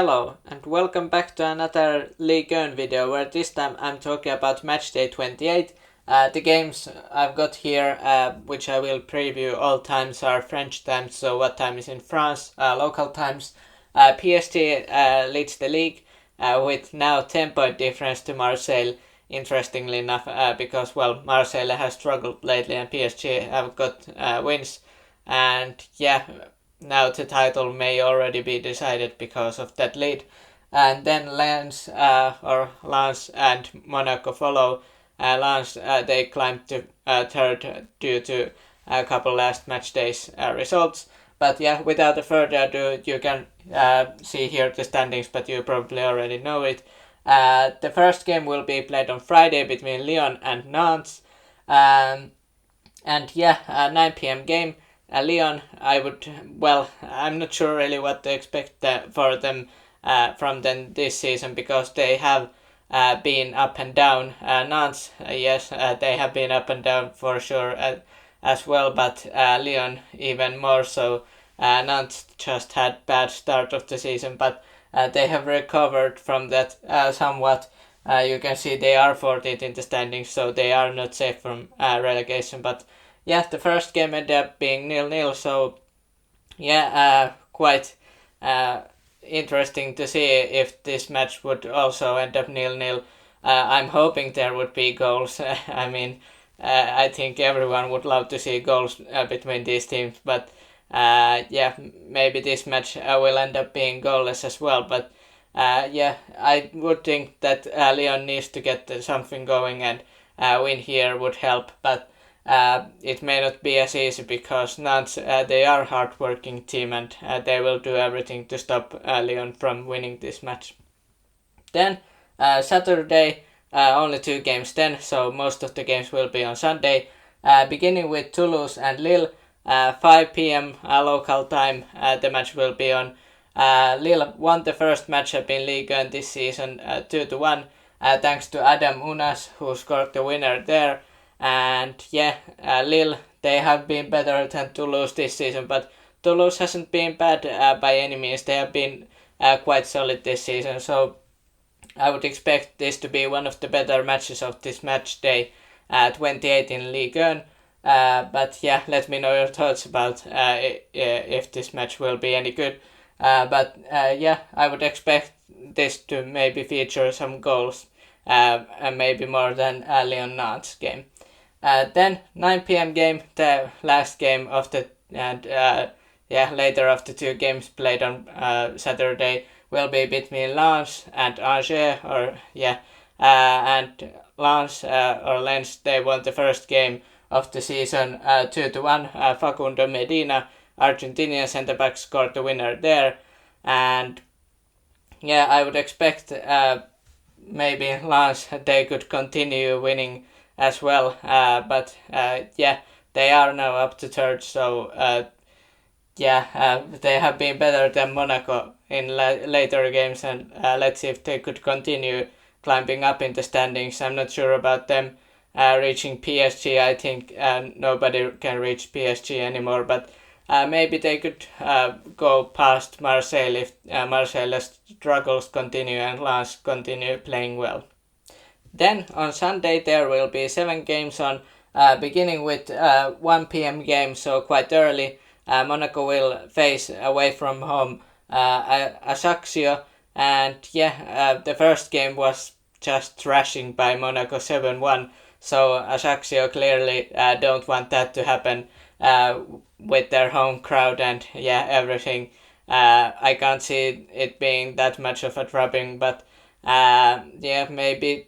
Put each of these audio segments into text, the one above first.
Hello and welcome back to another Ligue video where this time I'm talking about Matchday 28. The games I've got here, which I will preview all times, are French times, so what time is in France, local times. PSG leads the league with now 10-point difference to Marseille, interestingly enough, because Marseille has struggled lately and PSG have got wins. And now the title may already be decided because of that lead. And then Lens and Monaco follow. Lens they climbed to third due to a couple last match days results. But without further ado, you can see here the standings, but you probably already know it. The first game will be played on Friday between Lyon and Nantes. 9 p.m. game. Lyon, I'm not sure really what to expect for them from them this season, because they have been up and down. Nantes, they have been up and down for sure as well, but Lyon even more so. Nantes just had bad start of the season, but they have recovered from that somewhat. You can see they are 14th in the standings, so they are not safe from relegation, but the first game ended up being 0-0, so quite interesting to see if this match would also end up 0-0. I'm hoping there would be goals. I think everyone would love to see goals between these teams, but maybe this match will end up being goalless as well. But I would think that Lyon needs to get something going, and win here would help, but it may not be as easy because Nantes, they are a hard-working team, and they will do everything to stop Lyon from winning this match. Then Saturday, only 2 games then, so most of the games will be on Sunday. Beginning with Toulouse and Lille, 5 p.m. Local time, the match will be on. Lille won the first matchup in Ligue this season 2-1, thanks to Adam Unas, who scored the winner there. And Lille, they have been better than Toulouse this season, but Toulouse hasn't been bad by any means. They have been quite solid this season, so I would expect this to be one of the better matches of this match day 28 in Ligue 1. But let me know your thoughts about if this match will be any good. I would expect this to maybe feature some goals, and maybe more than Lyon Nantes game. Then 9 p.m. game, the last game of the later of the 2 games played on Saturday, will be between Lens and Angers, and Lens, they won the first game of the season 2-1. Facundo Medina, Argentinian centre back, scored the winner there, and I would expect maybe Lens, they could continue winning as well, but they are now up to third, so they have been better than Monaco in later games, and let's see if they could continue climbing up in the standings. I'm not sure about them reaching PSG. I think nobody can reach PSG anymore, but maybe they could go past Marseille if Marseille's struggles continue and Lens continue playing well. Then on Sunday there will be 7 games on, beginning with 1 p.m. game, so quite early. Monaco will face away from home Ajaccio, and the first game was just thrashing by Monaco 7-1, so Ajaccio clearly don't want that to happen with their home crowd and everything. I can't see it being that much of a drubbing, but maybe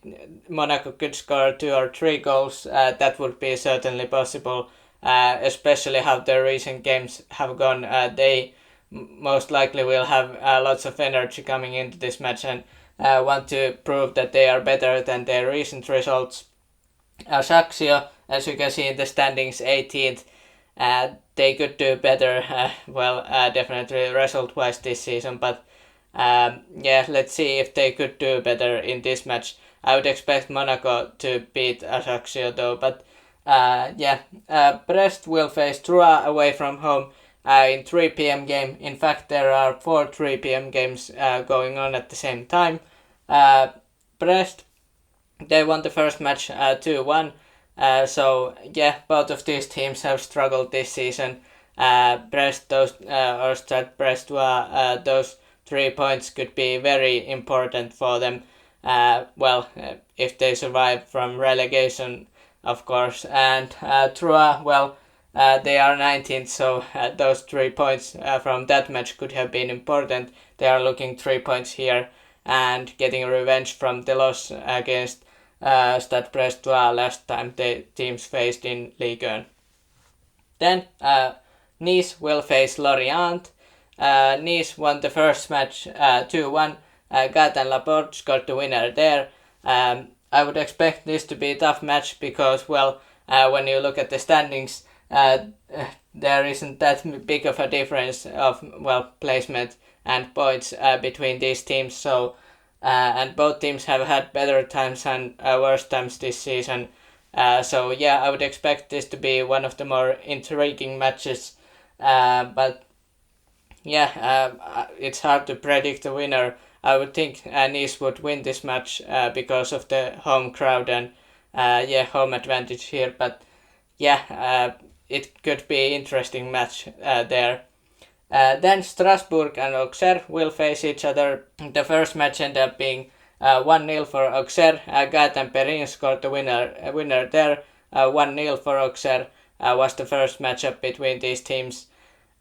Monaco could score 2 or 3 goals. That would be certainly possible, especially how their recent games have gone. They most likely will have lots of energy coming into this match and want to prove that they are better than their recent results. Ajaccio, as you can see in the standings, 18th. They could do better, definitely result-wise this season, but let's see if they could do better in this match. I would expect Monaco to beat Ajaccio though, but Brest will face Troyes away from home. in 3 p.m. game. In fact, there are 4 3 p.m. games going on at the same time. Brest, they won the first match 2-1. So yeah, both of these teams have struggled this season. Brest, or Stade Brestois, those 3 points could be very important for them. If they survive from relegation, of course. And Troyes, they are 19th, so those 3 points from that match could have been important. They are looking 3 points here and getting revenge from the loss against Stade Brestois last time the teams faced in Ligue. Then Nice will face Lorient. Nice won the first match 2-1. Gaëtan Laporte scored the winner there. I would expect this to be a tough match because, when you look at the standings, there isn't that big of a difference of placement and points between these teams. So, and both teams have had better times and worse times this season. I would expect this to be one of the more intriguing matches. It's hard to predict the winner. I would think Nice would win this match because of the home crowd and home advantage here. But it could be interesting match there. Then Strasbourg and Auxerre will face each other. The first match ended up being 1-0 for Auxerre. Gaëtan Perrin scored the winner there. 1-0 for Auxerre was the first matchup between these teams.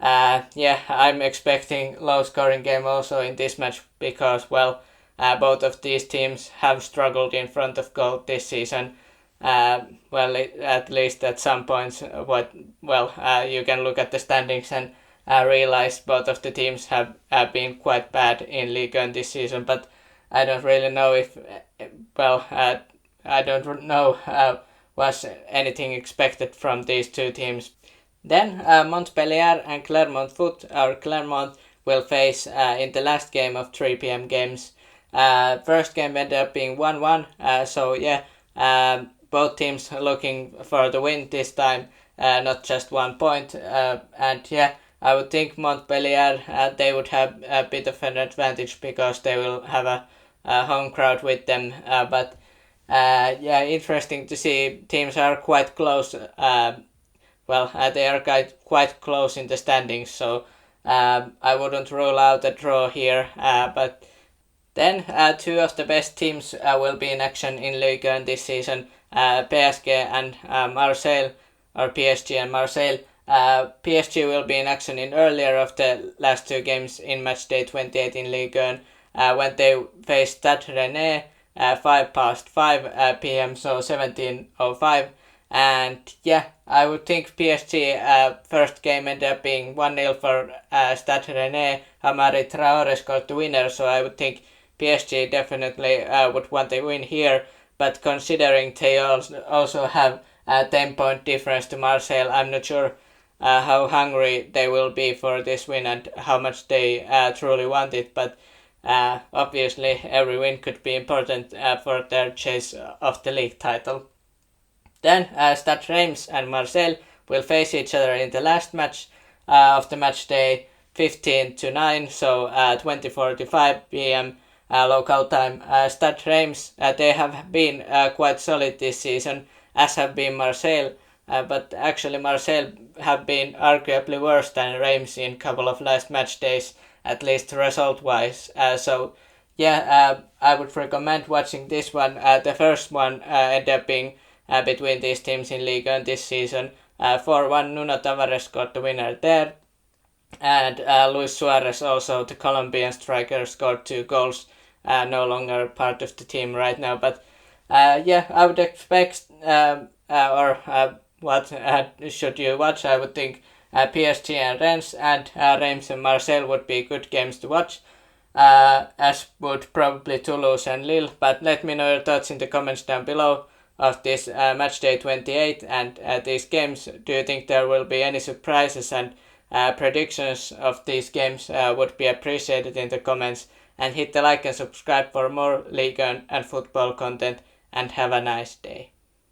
I'm expecting low scoring game also in this match because both of these teams have struggled in front of goal this season. At least at some points. You can look at the standings and realize both of the teams have been quite bad in Ligue 1 this season. But I don't really know if was anything expected from these two teams. Then Montpellier and Clermont Foot, or Clermont, will face in the last game of 3 p.m. games. First game ended up being 1-1, both teams looking for the win this time, not just 1 point. I would think Montpellier, they would have a bit of an advantage because they will have a home crowd with them. Interesting to see. Teams are quite close. They are quite close in the standings, so I wouldn't rule out a draw here. But then two of the best teams will be in action in Ligue 1 this season, PSG and Marseille, or PSG and Marseille. PSG will be in action in earlier of the last two games in Matchday 28 in Ligue 1 when they face Stade Rennes 5:05 p.m. so 17:05. And I would think PSG first game ended up being 1-0 for Stade Rennes. Amari Traore scored the winner, so I would think PSG definitely would want to win here. But considering they also have a 10-point difference to Marseille, I'm not sure how hungry they will be for this win and how much they truly want it. But obviously every win could be important for their chase of the league title. Then Stade Reims and Marseille will face each other in the last match of the match day, 15-9, so 20:45 p.m. Local time. Stade Reims, they have been quite solid this season, as have been Marseille, but actually Marseille have been arguably worse than Reims in a couple of last match days, at least result-wise. I would recommend watching this one. The first one ended up being between these teams in Ligue 1 this season. 4-1, Nuno Tavares got the winner there. And Luis Suarez, also the Colombian striker, scored 2 goals. No longer part of the team right now. But I would expect, what should you watch? I would think PSG and Rennes and Reims and Marseille would be good games to watch. As would probably Toulouse and Lille. But let me know your thoughts in the comments down below of this Matchday 28 and these games. Do you think there will be any surprises, and predictions of these games would be appreciated in the comments. And hit the like and subscribe for more Ligue 1 and football content, and have a nice day.